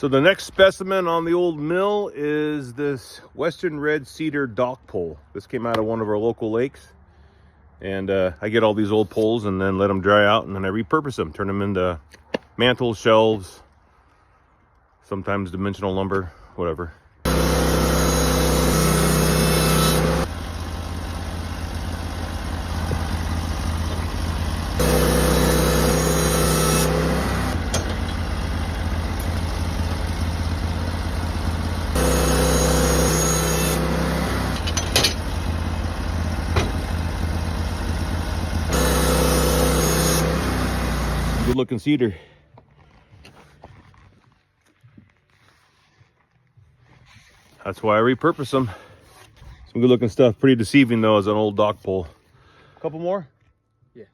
So the next specimen on the old mill is this Western Red Cedar dock pole. This came out of one of our local lakes. And I get all these old poles and then let them dry out, and then I repurpose them, turn them into mantles, shelves, sometimes dimensional lumber, whatever. Good looking cedar. That's why I repurpose them. Some good looking stuff. Pretty deceiving though as an old dock pole. Couple more? Yeah.